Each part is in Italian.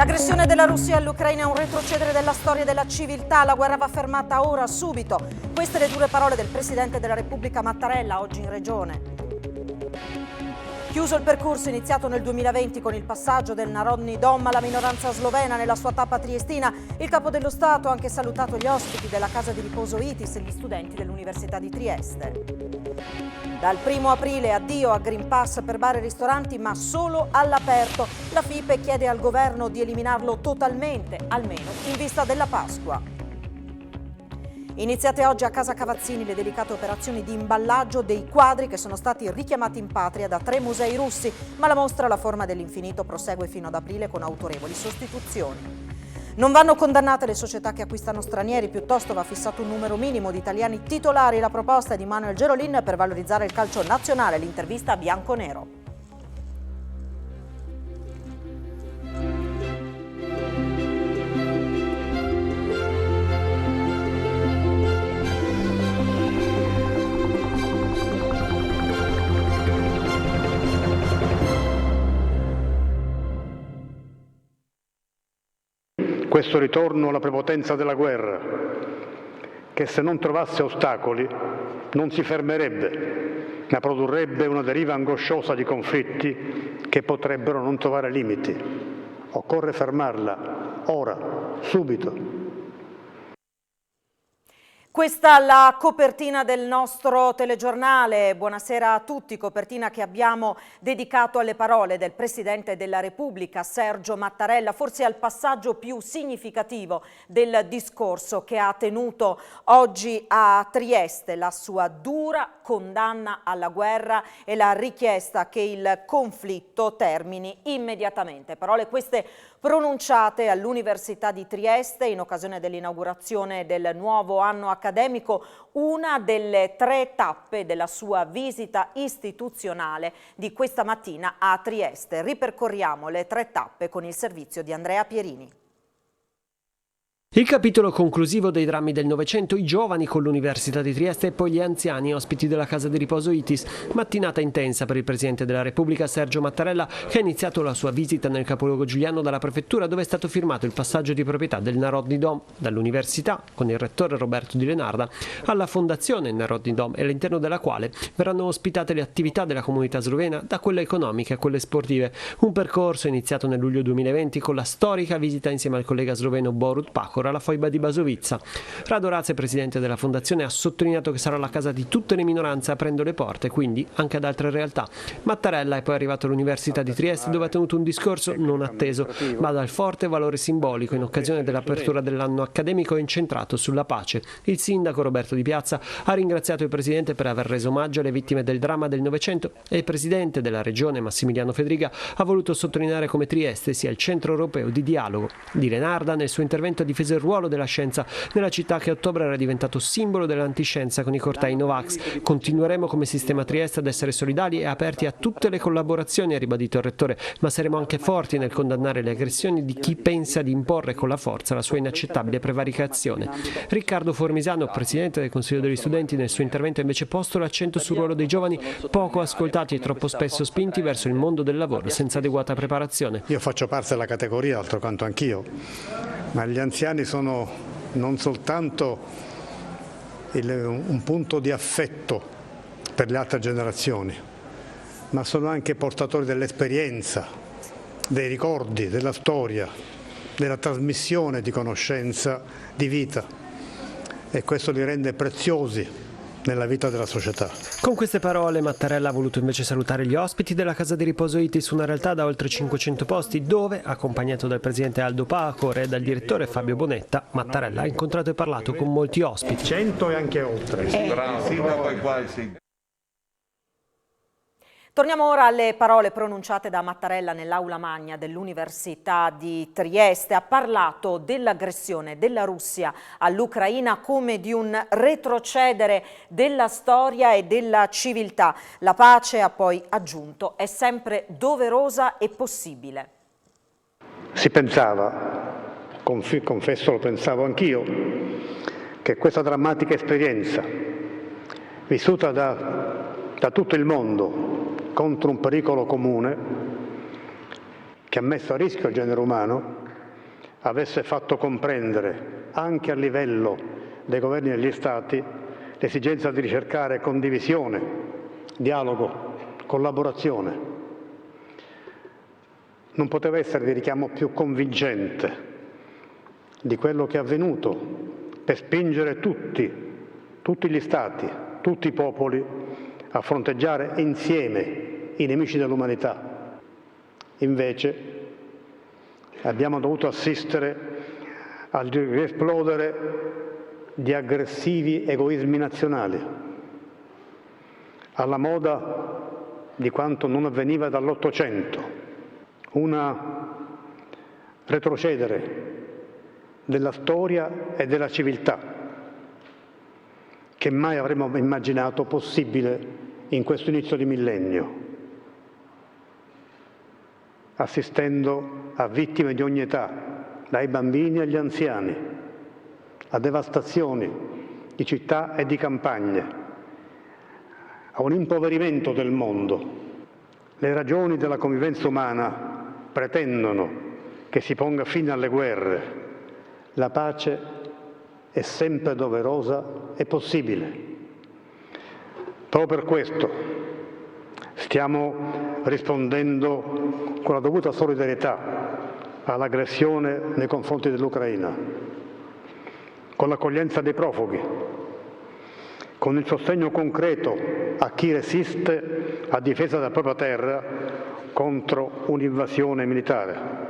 L'aggressione della Russia all'Ucraina è un retrocedere della storia e della civiltà. La guerra va fermata ora, subito. Queste le dure parole del Presidente della Repubblica Mattarella oggi in Regione. Chiuso il percorso iniziato nel 2020 con il passaggio del Narodni Dom alla minoranza slovena nella sua tappa triestina, il Capo dello Stato ha anche salutato gli ospiti della casa di riposo ITIS e gli studenti dell'Università di Trieste. Dal 1° aprile addio a Green Pass per bar e ristoranti, ma solo all'aperto. La FIPE chiede al governo di eliminarlo totalmente, almeno in vista della Pasqua. Iniziate oggi a Casa Cavazzini le delicate operazioni di imballaggio dei quadri che sono stati richiamati in patria da 3 musei russi, ma la mostra La forma dell'infinito prosegue fino ad aprile con autorevoli sostituzioni. Non vanno condannate le società che acquistano stranieri, piuttosto va fissato un numero minimo di italiani titolari. La proposta è di Manuel Gerolin per valorizzare il calcio nazionale. L'intervista a Bianconero. Questo ritorno alla prepotenza della guerra, che se non trovasse ostacoli non si fermerebbe, ma produrrebbe una deriva angosciosa di conflitti che potrebbero non trovare limiti. Occorre fermarla, ora, subito. Questa è la copertina del nostro telegiornale. Buonasera a tutti, copertina che abbiamo dedicato alle parole del Presidente della Repubblica, Sergio Mattarella, forse al passaggio più significativo del discorso che ha tenuto oggi a Trieste, la sua dura condanna alla guerra e la richiesta che il conflitto termini immediatamente. Parole queste pronunciate all'Università di Trieste in occasione dell'inaugurazione del nuovo anno accademico, una delle 3 tappe della sua visita istituzionale di questa mattina a Trieste. Ripercorriamo le 3 tappe con il servizio di Andrea Pierini. Il capitolo conclusivo dei drammi del Novecento, i giovani con l'Università di Trieste e poi gli anziani ospiti della casa di riposo ITIS. Mattinata intensa per il Presidente della Repubblica Sergio Mattarella, che ha iniziato la sua visita nel capoluogo giuliano dalla prefettura, dove è stato firmato il passaggio di proprietà del Narodni Dom dall'Università, con il rettore Roberto Di Lenarda, alla Fondazione Narodni Dom, e all'interno della quale verranno ospitate le attività della comunità slovena, da quelle economiche a quelle sportive. Un percorso iniziato nel luglio 2020 con la storica visita insieme al collega sloveno Borut Pahor alla foiba di Basovica. Rado Raze, presidente della fondazione, ha sottolineato che sarà la casa di tutte le minoranze, aprendo le porte quindi anche ad altre realtà. Mattarella è poi arrivato all'Università di Trieste, dove ha tenuto un discorso non atteso, ma dal forte valore simbolico in occasione dell'apertura dell'anno accademico incentrato sulla pace. Il sindaco Roberto Di Piazza ha ringraziato il presidente per aver reso omaggio alle vittime del dramma del Novecento e il presidente della regione Massimiliano Fedriga ha voluto sottolineare come Trieste sia il centro europeo di dialogo. Di Lenarda nel suo intervento ha difeso il ruolo della scienza nella città che a ottobre era diventato simbolo dell'antiscienza con i cortei Novax. Continueremo come sistema Trieste ad essere solidali e aperti a tutte le collaborazioni, ha ribadito il rettore, ma saremo anche forti nel condannare le aggressioni di chi pensa di imporre con la forza la sua inaccettabile prevaricazione. Riccardo Formisano, presidente del Consiglio degli Studenti, nel suo intervento invece posto l'accento sul ruolo dei giovani, poco ascoltati e troppo spesso spinti verso il mondo del lavoro senza adeguata preparazione. Io faccio parte della categoria, d'altro canto anch'io, ma gli anziani sono non soltanto un punto di affetto per le altre generazioni, ma sono anche portatori dell'esperienza, dei ricordi, della storia, della trasmissione di conoscenza, di vita, e questo li rende preziosi nella vita della società. Con queste parole Mattarella ha voluto invece salutare gli ospiti della casa di riposo ITIS, una realtà da oltre 500 posti, dove, accompagnato dal presidente Aldo Pahor e dal direttore Fabio Bonetta, Mattarella ha incontrato e parlato con molti ospiti. 100 e anche oltre. Torniamo ora alle parole pronunciate da Mattarella nell'aula magna dell'Università di Trieste. Ha parlato dell'aggressione della Russia all'Ucraina come di un retrocedere della storia e della civiltà. La pace, ha poi aggiunto, è sempre doverosa e possibile. Si pensava, confesso lo pensavo anch'io, che questa drammatica esperienza vissuta da tutto il mondo contro un pericolo comune che ha messo a rischio il genere umano avesse fatto comprendere anche a livello dei governi degli Stati l'esigenza di ricercare condivisione, dialogo, collaborazione. Non poteva essere di richiamo più convincente di quello che è avvenuto per spingere tutti gli Stati, tutti i popoli a fronteggiare insieme i nemici dell'umanità. Invece abbiamo dovuto assistere al riesplodere di aggressivi egoismi nazionali, alla moda di quanto non avveniva dall'Ottocento, un retrocedere della storia e della civiltà che mai avremmo immaginato possibile in questo inizio di millennio, assistendo a vittime di ogni età, dai bambini agli anziani, a devastazioni di città e di campagne, a un impoverimento del mondo. Le ragioni della convivenza umana pretendono che si ponga fine alle guerre. La pace è sempre doverosa e possibile. Proprio per questo stiamo rispondendo con la dovuta solidarietà all'aggressione nei confronti dell'Ucraina, con l'accoglienza dei profughi, con il sostegno concreto a chi resiste a difesa della propria terra contro un'invasione militare,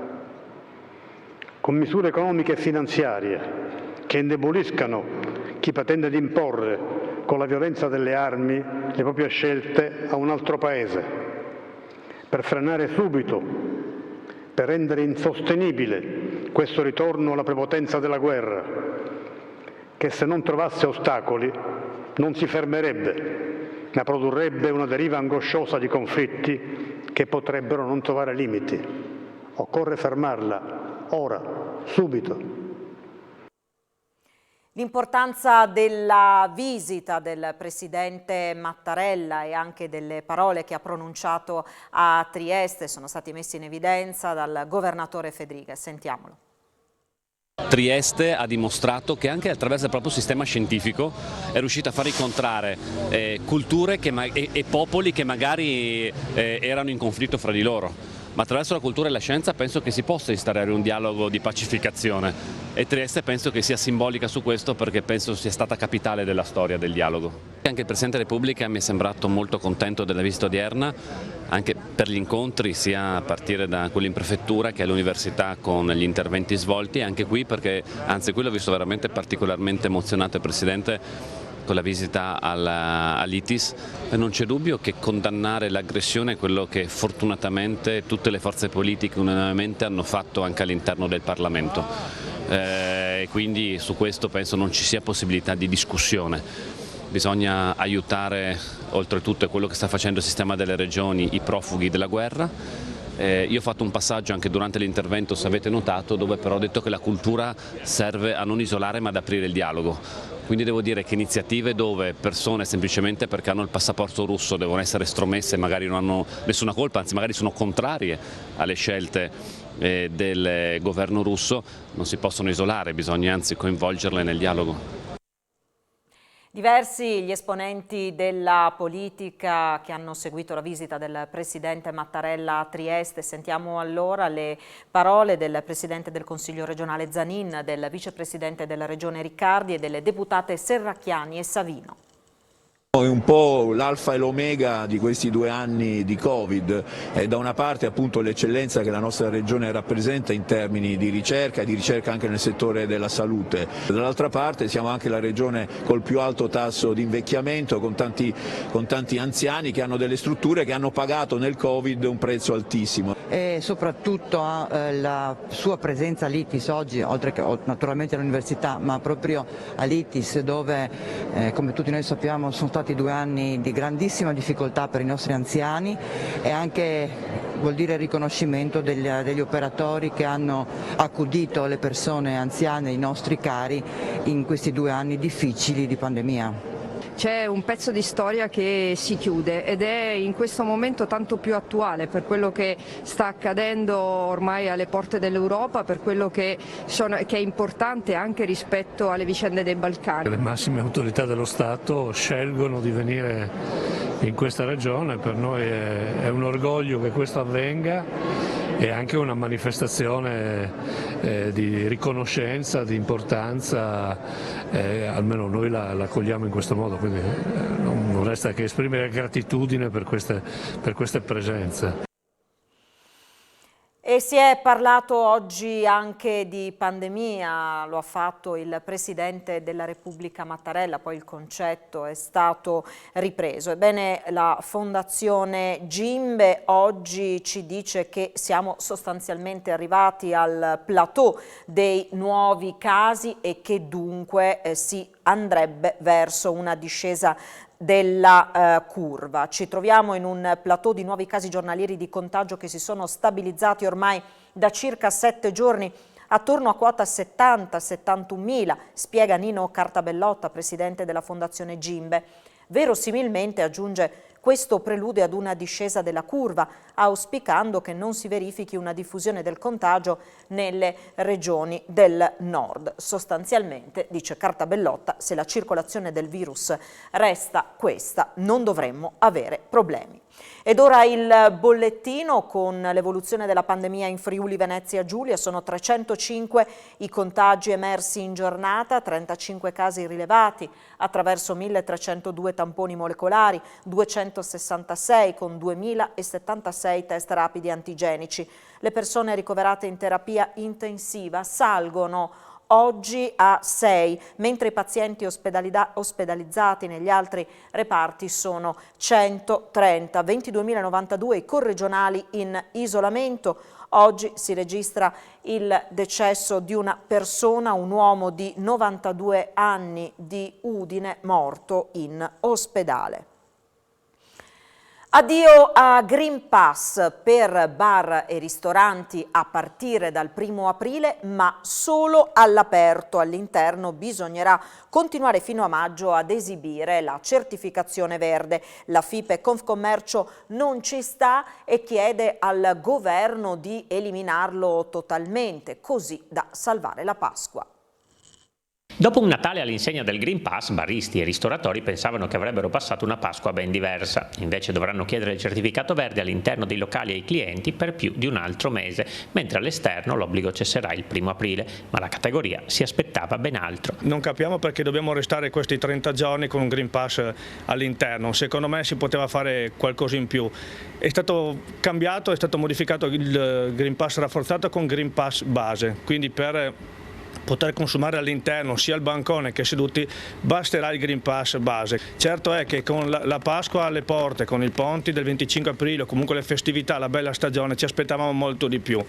con misure economiche e finanziarie che indeboliscano chi pretende di imporre con la violenza delle armi le proprie scelte a un altro Paese, per frenare subito, per rendere insostenibile questo ritorno alla prepotenza della guerra, che se non trovasse ostacoli non si fermerebbe, ma produrrebbe una deriva angosciosa di conflitti che potrebbero non trovare limiti. Occorre fermarla, ora, subito. L'importanza della visita del Presidente Mattarella e anche delle parole che ha pronunciato a Trieste sono stati messi in evidenza dal governatore Fedriga. Sentiamolo. Trieste ha dimostrato che anche attraverso il proprio sistema scientifico è riuscita a far incontrare culture e popoli che magari erano in conflitto fra di loro. Ma attraverso la cultura e la scienza penso che si possa instaurare un dialogo di pacificazione e Trieste penso che sia simbolica su questo, perché penso sia stata capitale della storia del dialogo. Anche il Presidente della Repubblica mi è sembrato molto contento della visita odierna, anche per gli incontri sia a partire da quelli in prefettura che all'università con gli interventi svolti, anche qui perché, anzi qui l'ho visto veramente particolarmente emozionato il Presidente con la visita all'ITIS, e non c'è dubbio che condannare l'aggressione è quello che fortunatamente tutte le forze politiche unanimemente hanno fatto anche all'interno del Parlamento, e quindi su questo penso non ci sia possibilità di discussione. Bisogna aiutare, oltretutto è quello che sta facendo il sistema delle regioni, i profughi della guerra. Io ho fatto un passaggio anche durante l'intervento, se avete notato, dove però ho detto che la cultura serve a non isolare ma ad aprire il dialogo. Quindi devo dire che iniziative dove persone semplicemente perché hanno il passaporto russo devono essere estromesse, magari non hanno nessuna colpa, anzi magari sono contrarie alle scelte del governo russo, non si possono isolare, bisogna anzi coinvolgerle nel dialogo. Diversi gli esponenti della politica che hanno seguito la visita del Presidente Mattarella a Trieste. Sentiamo allora le parole del Presidente del Consiglio regionale Zanin, del Vicepresidente della Regione Riccardi e delle deputate Serracchiani e Savino. È un po' l'alfa e l'omega di questi 2 anni di Covid, da una parte appunto l'eccellenza che la nostra regione rappresenta in termini di ricerca anche nel settore della salute, dall'altra parte siamo anche la regione col più alto tasso di invecchiamento, con tanti anziani che hanno delle strutture che hanno pagato nel Covid un prezzo altissimo. E soprattutto la sua presenza all'ITIS oggi, oltre che naturalmente all'università, ma proprio all'ITIS dove come tutti noi sappiamo sono stati 2 anni di grandissima difficoltà per i nostri anziani, e anche vuol dire riconoscimento degli operatori che hanno accudito le persone anziane, i nostri cari, in questi 2 anni difficili di pandemia. c'è un pezzo di storia che si chiude ed è in questo momento tanto più attuale per quello che sta accadendo ormai alle porte dell'Europa, per quello che è importante anche rispetto alle vicende dei Balcani. Le massime autorità dello Stato scelgono di venire in questa regione, per noi è un orgoglio che questo avvenga e anche una manifestazione di riconoscenza, di importanza, almeno noi la cogliamo in questo modo, quindi non resta che esprimere gratitudine per queste presenze. E si è parlato oggi anche di pandemia, lo ha fatto il Presidente della Repubblica Mattarella, poi il concetto è stato ripreso. Ebbene, la Fondazione Gimbe oggi ci dice che siamo sostanzialmente arrivati al plateau dei nuovi casi e che dunque si andrebbe verso una discesa della curva. Ci troviamo in un plateau di nuovi casi giornalieri di contagio che si sono stabilizzati ormai da circa 7 giorni attorno a quota 70-71.000, spiega Nino Cartabellotta, presidente della Fondazione Gimbe. Verosimilmente, aggiunge, questo prelude ad una discesa della curva, auspicando che non si verifichi una diffusione del contagio nelle regioni del nord. Sostanzialmente, dice Cartabellotta, se la circolazione del virus resta questa, non dovremmo avere problemi. Ed ora il bollettino con l'evoluzione della pandemia in Friuli Venezia Giulia. Sono 305 i contagi emersi in giornata, 35 casi rilevati attraverso 1.302 tamponi molecolari, 266 con 2.076 test rapidi antigenici. Le persone ricoverate in terapia intensiva salgono oggi a 6, mentre i pazienti ospedalizzati negli altri reparti sono 130, 22.092 i corregionali in isolamento. Oggi si registra il decesso di una persona, un uomo di 92 anni di Udine, morto in ospedale. Addio a Green Pass per bar e ristoranti a partire dal 1° aprile, ma solo all'aperto. All'interno bisognerà continuare fino a maggio ad esibire la certificazione verde. La FIPE Confcommercio non ci sta e chiede al governo di eliminarlo totalmente, così da salvare la Pasqua. Dopo un Natale all'insegna del Green Pass, baristi e ristoratori pensavano che avrebbero passato una Pasqua ben diversa. Invece dovranno chiedere il certificato verde all'interno dei locali ai clienti per più di un altro mese, mentre all'esterno l'obbligo cesserà il 1° aprile, ma la categoria si aspettava ben altro. Non capiamo perché dobbiamo restare questi 30 giorni con un Green Pass all'interno. Secondo me si poteva fare qualcosa in più. È stato cambiato, è stato modificato il Green Pass rafforzato con Green Pass base, quindi per poter consumare all'interno sia al bancone che seduti basterà il Green Pass base. Certo è che con la Pasqua alle porte, con i ponti del 25 aprile o comunque le festività, la bella stagione, ci aspettavamo molto di più.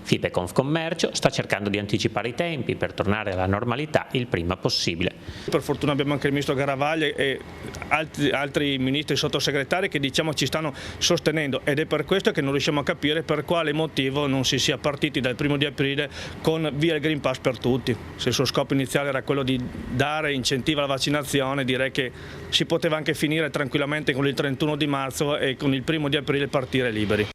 FIPE Confcommercio sta cercando di anticipare i tempi per tornare alla normalità il prima possibile. Per fortuna abbiamo anche il ministro Garavaglia e altri ministri e sottosegretari che ci stanno sostenendo, ed è per questo che non riusciamo a capire per quale motivo non si sia partiti dal 1° di aprile con via il Green Pass per tutti. Se il suo scopo iniziale era quello di dare incentivo alla vaccinazione, direi che si poteva anche finire tranquillamente con il 31 di marzo e con il 1° di aprile partire liberi.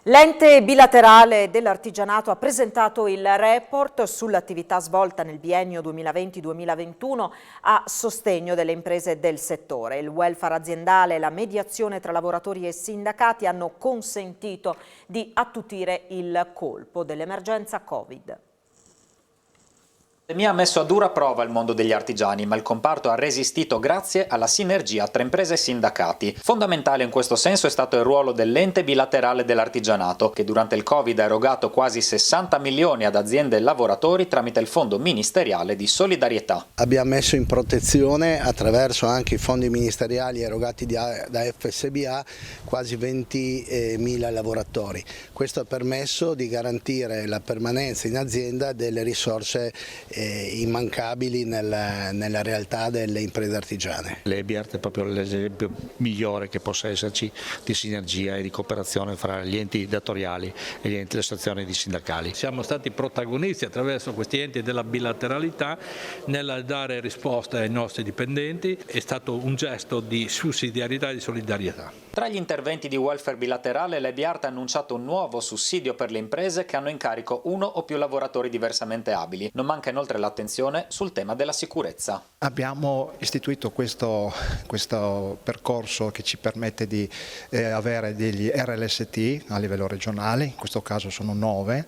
L'ente bilaterale dell'artigianato ha presentato il report sull'attività svolta nel biennio 2020-2021 a sostegno delle imprese del settore. Il welfare aziendale e la mediazione tra lavoratori e sindacati hanno consentito di attutire il colpo dell'emergenza Covid. Mi ha messo a dura prova il mondo degli artigiani, ma il comparto ha resistito grazie alla sinergia tra imprese e sindacati. Fondamentale in questo senso è stato il ruolo dell'ente bilaterale dell'artigianato, che durante il Covid ha erogato quasi 60 milioni ad aziende e lavoratori tramite il Fondo Ministeriale di Solidarietà. Abbiamo messo in protezione, attraverso anche i fondi ministeriali erogati da FSBA, quasi 20.000 lavoratori. Questo ha permesso di garantire la permanenza in azienda delle risorse immancabili nella realtà delle imprese artigiane. L'EBIART è proprio l'esempio migliore che possa esserci di sinergia e di cooperazione fra gli enti datoriali e le associazioni di sindacali. Siamo stati protagonisti attraverso questi enti della bilateralità nel dare risposte ai nostri dipendenti, è stato un gesto di sussidiarietà e di solidarietà. Tra gli interventi di welfare bilaterale, l'EBIART ha annunciato un nuovo sussidio per le imprese che hanno in carico uno o più lavoratori diversamente abili. Non manca inoltre l'attenzione sul tema della sicurezza. Abbiamo istituito questo percorso che ci permette di avere degli RLST a livello regionale, in questo caso sono 9,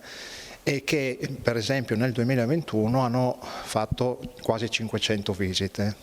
e che per esempio nel 2021 hanno fatto quasi 500 visite.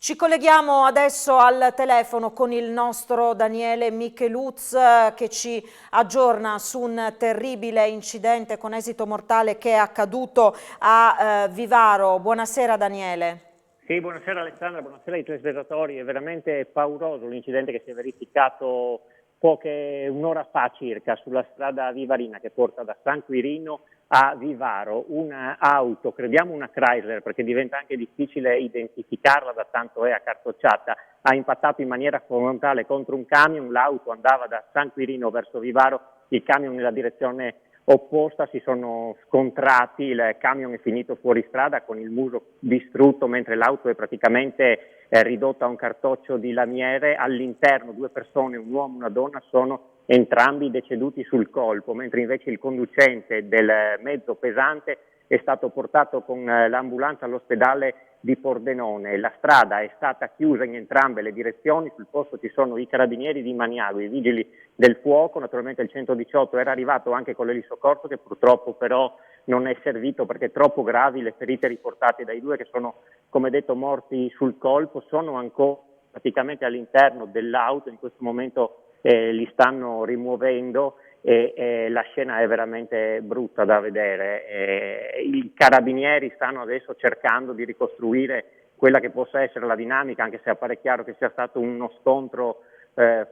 Ci colleghiamo adesso al telefono con il nostro Daniele Micheluz che ci aggiorna su un terribile incidente con esito mortale che è accaduto a Vivaro. Buonasera Daniele. Sì, buonasera Alessandra, buonasera ai tuoi spettatori. È veramente pauroso l'incidente che si è verificato un'ora fa circa sulla strada vivarina che porta da San Quirino a Vivaro. Un'auto, crediamo una Chrysler perché diventa anche difficile identificarla da tanto è accartocciata, ha impattato in maniera frontale contro un camion. L'auto andava da San Quirino verso Vivaro, il camion nella direzione opposta, si sono scontrati, il camion è finito fuori strada con il muso distrutto mentre l'auto è praticamente ridotta a un cartoccio di lamiere. All'interno 2 persone, un uomo e una donna, sono entrambi deceduti sul colpo, mentre invece il conducente del mezzo pesante è stato portato con l'ambulanza all'ospedale di Pordenone. La strada è stata chiusa in entrambe le direzioni, sul posto ci sono i carabinieri di Maniago, i vigili del fuoco, naturalmente il 118 era arrivato anche con l'elisoccorso che purtroppo però non è servito perché troppo gravi le ferite riportate dai 2 che sono, come detto, morti sul colpo. Sono ancora praticamente all'interno dell'auto, in questo momento li stanno rimuovendo e la scena è veramente brutta da vedere. I carabinieri stanno adesso cercando di ricostruire quella che possa essere la dinamica, anche se appare chiaro che sia stato uno scontro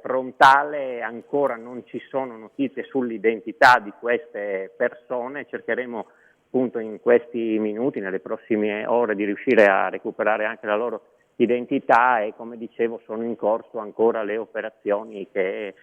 frontale. Ancora non ci sono notizie sull'identità di queste persone, cercheremo appunto in questi minuti, nelle prossime ore, di riuscire a recuperare anche la loro identità e, come dicevo, sono in corso ancora le operazioni che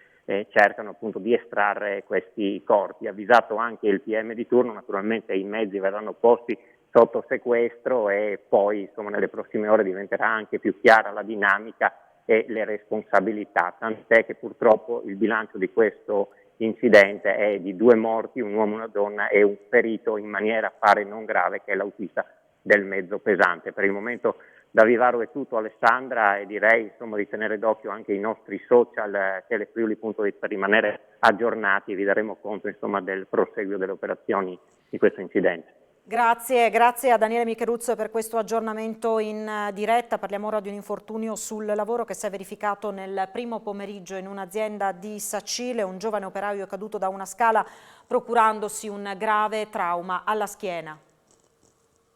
cercano appunto di estrarre questi corpi. Avvisato anche il PM di turno, naturalmente i mezzi verranno posti sotto sequestro e poi insomma nelle prossime ore diventerà anche più chiara la dinamica e le responsabilità, tant'è che purtroppo il bilancio di questo incidente è di 2 morti, un uomo e una donna, e un ferito in maniera pare non grave che è l'autista del mezzo pesante. Per il momento da Vivaro è tutto Alessandra e direi insomma di tenere d'occhio anche i nostri social Telefriuli.it per rimanere aggiornati e vi daremo conto insomma del proseguio delle operazioni di questo incidente. Grazie a Daniele Micheluz per questo aggiornamento in diretta. Parliamo ora di un infortunio sul lavoro che si è verificato nel primo pomeriggio in un'azienda di Sacile. Un giovane operaio è caduto da una scala procurandosi un grave trauma alla schiena.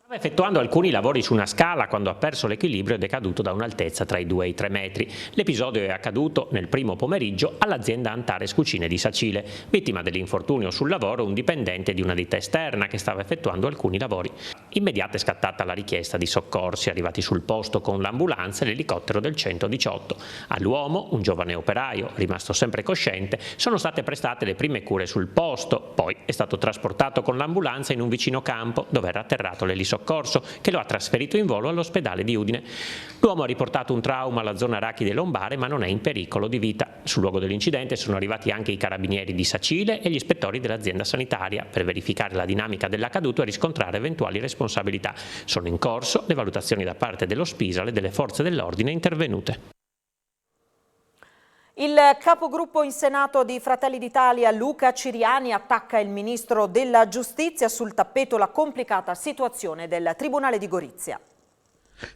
Stava effettuando alcuni lavori su una scala quando ha perso l'equilibrio ed è caduto da un'altezza tra i 2 e i 3 metri. L'episodio è accaduto nel primo pomeriggio all'azienda Antares Cucine di Sacile. Vittima dell'infortunio sul lavoro un dipendente di una ditta esterna che stava effettuando alcuni lavori. Immediata è scattata la richiesta di soccorsi, arrivati sul posto con l'ambulanza e l'elicottero del 118. All'uomo, un giovane operaio, rimasto sempre cosciente, sono state prestate le prime cure sul posto, poi è stato trasportato con l'ambulanza in un vicino campo dove era atterrato l'elisoccorso che lo ha trasferito in volo all'ospedale di Udine. L'uomo ha riportato un trauma alla zona arachide lombare ma non è in pericolo di vita. Sul luogo dell'incidente sono arrivati anche i carabinieri di Sacile e gli ispettori dell'azienda sanitaria per verificare la dinamica dell'accaduto e riscontrare eventuali responsabilità. Sono in corso le valutazioni da parte dello Spisal e delle forze dell'ordine intervenute. Il capogruppo in Senato di Fratelli d'Italia Luca Ciriani attacca il ministro della Giustizia, sul tappeto la complicata situazione del Tribunale di Gorizia.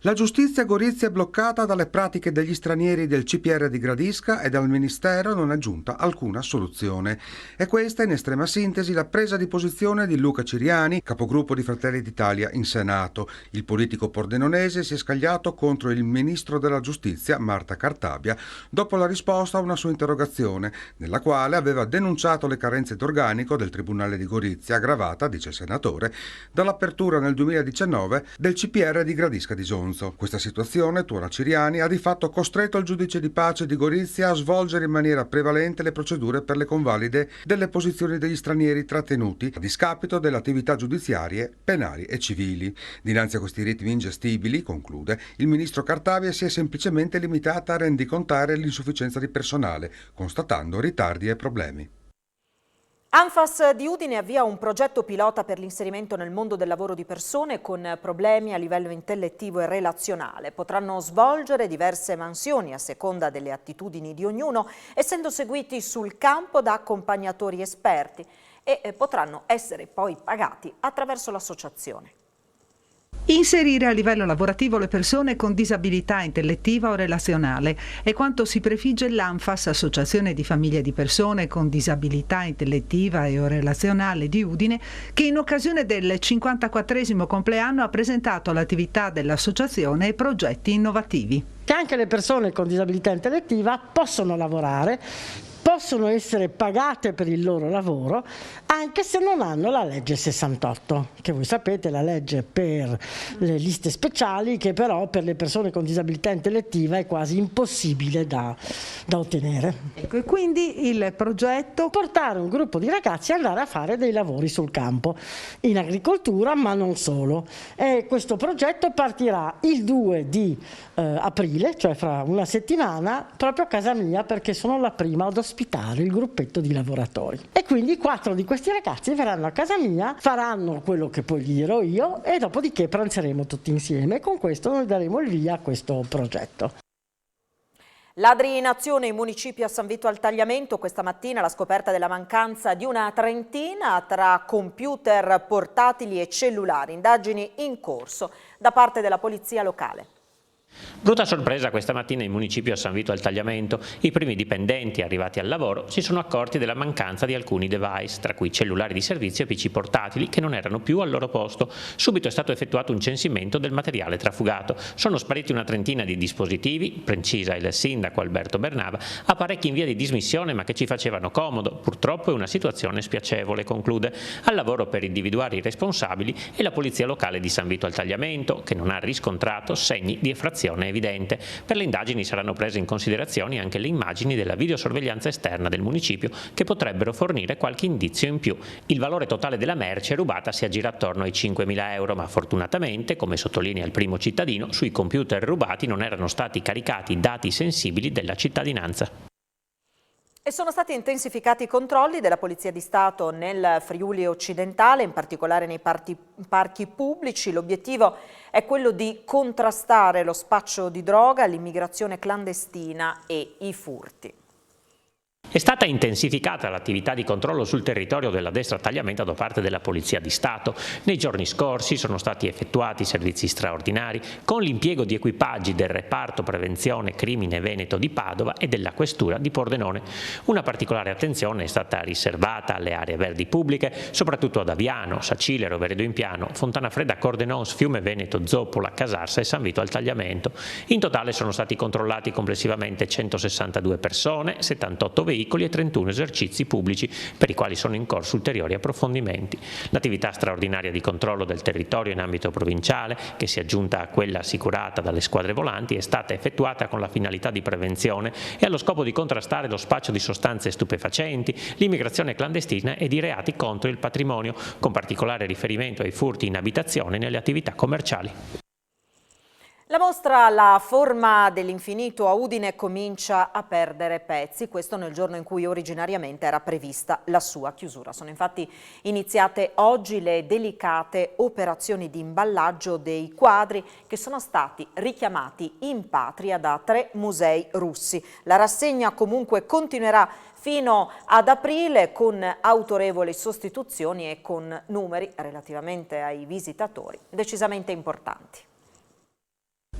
La giustizia a Gorizia è bloccata dalle pratiche degli stranieri del CPR di Gradisca e dal Ministero non è giunta alcuna soluzione. E questa in estrema sintesi la presa di posizione di Luca Ciriani, capogruppo di Fratelli d'Italia in Senato. Il politico pordenonese si è scagliato contro il ministro della giustizia Marta Cartabia dopo la risposta a una sua interrogazione, nella quale aveva denunciato le carenze d'organico del Tribunale di Gorizia, aggravata, dice il senatore, dall'apertura nel 2019 del CPR di Gradisca di Zonzo. Questa situazione, tuona Ciriani, ha di fatto costretto il giudice di pace di Gorizia a svolgere in maniera prevalente le procedure per le convalide delle posizioni degli stranieri trattenuti, a discapito delle attività giudiziarie, penali e civili. Dinanzi a questi ritmi ingestibili, conclude, il ministro Cartabia si è semplicemente limitata a rendicontare l'insufficienza di personale, constatando ritardi e problemi. Anfas di Udine avvia un progetto pilota per l'inserimento nel mondo del lavoro di persone con problemi a livello intellettivo e relazionale. Potranno svolgere diverse mansioni a seconda delle attitudini di ognuno, essendo seguiti sul campo da accompagnatori esperti e potranno essere poi pagati attraverso l'associazione. Inserire a livello lavorativo le persone con disabilità intellettiva o relazionale è quanto si prefigge l'Anfas, Associazione di Famiglie di Persone con Disabilità Intellettiva e o Relazionale di Udine, che in occasione del 54esimo compleanno ha presentato l'attività dell'associazione e progetti innovativi. Che anche le persone con disabilità intellettiva possono lavorare, possono essere pagate per il loro lavoro anche se non hanno la legge 68, che voi sapete è la legge per le liste speciali, che però per le persone con disabilità intellettiva è quasi impossibile da ottenere. Ecco, e quindi il progetto? Portare un gruppo di ragazzi ad andare a fare dei lavori sul campo, in agricoltura ma non solo. E questo progetto partirà il 2 di aprile, cioè fra una settimana, proprio a casa mia, perché sono la prima ad ospitare il gruppetto di lavoratori. E quindi 4 di questi ragazzi verranno a casa mia, faranno quello che poi gli dirò io e dopodiché pranzeremo tutti insieme. E con questo noi daremo il via a questo progetto. Ladri in azione in municipio a San Vito al Tagliamento. Questa mattina la scoperta della mancanza di una trentina tra computer, portatili e cellulari. Indagini in corso da parte della polizia locale. Brutta sorpresa questa mattina in municipio a San Vito al Tagliamento. I primi dipendenti arrivati al lavoro si sono accorti della mancanza di alcuni device, tra cui cellulari di servizio e PC portatili che non erano più al loro posto. Subito è stato effettuato un censimento del materiale trafugato. Sono spariti una trentina di dispositivi, precisa il sindaco Alberto Bernava, apparecchi in via di dismissione ma che ci facevano comodo. Purtroppo è una situazione spiacevole, conclude. Al lavoro per individuare i responsabili è la polizia locale di San Vito al Tagliamento, che non ha riscontrato segni di effrazione evidente. Per le indagini saranno prese in considerazione anche le immagini della videosorveglianza esterna del municipio che potrebbero fornire qualche indizio in più. Il valore totale della merce rubata si aggira attorno ai 5.000 euro, ma fortunatamente, come sottolinea il primo cittadino, sui computer rubati non erano stati caricati dati sensibili della cittadinanza. E sono stati intensificati i controlli della Polizia di Stato nel Friuli occidentale, in particolare nei parchi pubblici. L'obiettivo è quello di contrastare lo spaccio di droga, l'immigrazione clandestina e i furti. È stata intensificata l'attività di controllo sul territorio della destra Tagliamento da parte della Polizia di Stato. Nei giorni scorsi sono stati effettuati servizi straordinari con l'impiego di equipaggi del reparto prevenzione crimine Veneto di Padova e della questura di Pordenone. Una particolare attenzione è stata riservata alle aree verdi pubbliche, soprattutto ad Aviano, Sacile, Roveredo in Piano, Fontana Fredda, Cordenons, Fiume Veneto, Zoppola, Casarsa e San Vito al Tagliamento. In totale sono stati controllati complessivamente 162 persone, 78 veicoli e 31 esercizi pubblici per i quali sono in corso ulteriori approfondimenti. L'attività straordinaria di controllo del territorio in ambito provinciale, che si è aggiunta a quella assicurata dalle squadre volanti, è stata effettuata con la finalità di prevenzione e allo scopo di contrastare lo spaccio di sostanze stupefacenti, l'immigrazione clandestina e di reati contro il patrimonio, con particolare riferimento ai furti in abitazione e nelle attività commerciali. La mostra La forma dell'infinito a Udine comincia a perdere pezzi, questo nel giorno in cui originariamente era prevista la sua chiusura. Sono infatti iniziate oggi le delicate operazioni di imballaggio dei quadri che sono stati richiamati in patria da 3 musei russi. La rassegna comunque continuerà fino ad aprile con autorevoli sostituzioni e con numeri relativamente ai visitatori decisamente importanti.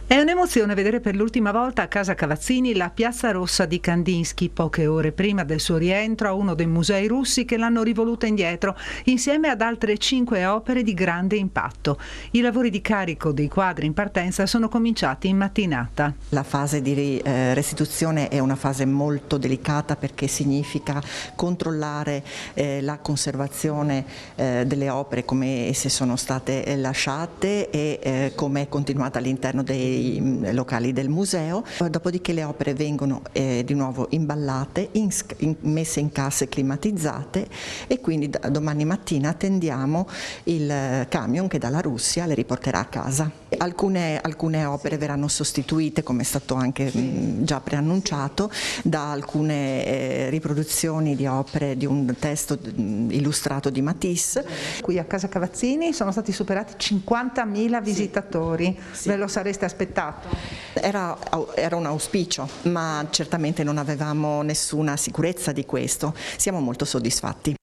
È un'emozione vedere per l'ultima volta a Casa Cavazzini la Piazza Rossa di Kandinsky, poche ore prima del suo rientro a uno dei musei russi che l'hanno rivoluta indietro, insieme ad altre 5 opere di grande impatto. I lavori di carico dei quadri in partenza sono cominciati in mattinata. La fase di restituzione è una fase molto delicata perché significa controllare la conservazione delle opere, come esse sono state lasciate e come è continuata all'interno dei locali del museo, dopodiché le opere vengono di nuovo imballate, messe in casse climatizzate e quindi domani mattina attendiamo il camion che dalla Russia le riporterà a casa. Alcune opere verranno sostituite, come è stato anche già preannunciato, da alcune riproduzioni di opere di un testo illustrato di Matisse. Qui a Casa Cavazzini sono stati superati 50.000 visitatori, Sì. Ve lo sareste aspettato? Era un auspicio, ma certamente non avevamo nessuna sicurezza di questo. Siamo molto soddisfatti.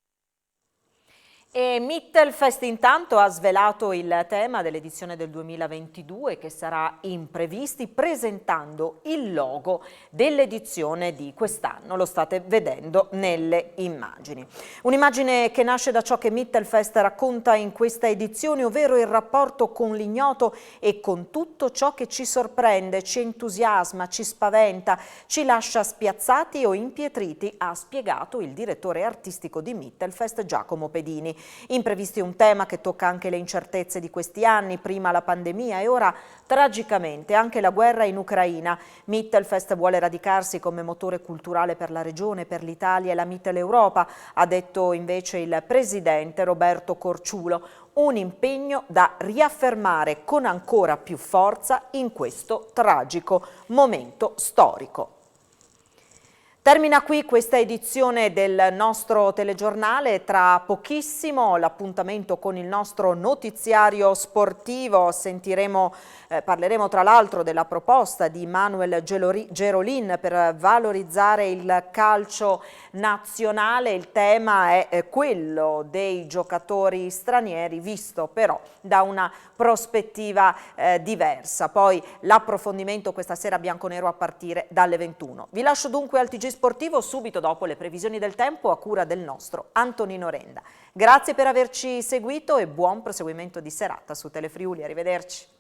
E Mittelfest intanto ha svelato il tema dell'edizione del 2022 che sarà Imprevisti, presentando il logo dell'edizione di quest'anno. Lo state vedendo nelle immagini. Un'immagine che nasce da ciò che Mittelfest racconta in questa edizione, ovvero il rapporto con l'ignoto e con tutto ciò che ci sorprende, ci entusiasma, ci spaventa, ci lascia spiazzati o impietriti, ha spiegato il direttore artistico di Mittelfest, Giacomo Pedini. Imprevisti, un tema che tocca anche le incertezze di questi anni, prima la pandemia e ora tragicamente anche la guerra in Ucraina. Mittelfest vuole radicarsi come motore culturale per la regione, per l'Italia e la Mitteleuropa, ha detto invece il presidente Roberto Corciulo. Un impegno da riaffermare con ancora più forza in questo tragico momento storico. Termina qui questa edizione del nostro telegiornale. Tra pochissimo l'appuntamento con il nostro notiziario sportivo. Parleremo tra l'altro della proposta di Manuel Gerolin per valorizzare il calcio nazionale. Il tema è quello dei giocatori stranieri, visto però da una prospettiva diversa. Poi l'approfondimento questa sera bianconero a partire dalle 21. Vi lascio dunque al TG Sportivo subito dopo le previsioni del tempo a cura del nostro Antonino Renda. Grazie per averci seguito e buon proseguimento di serata su Telefriuli. Arrivederci.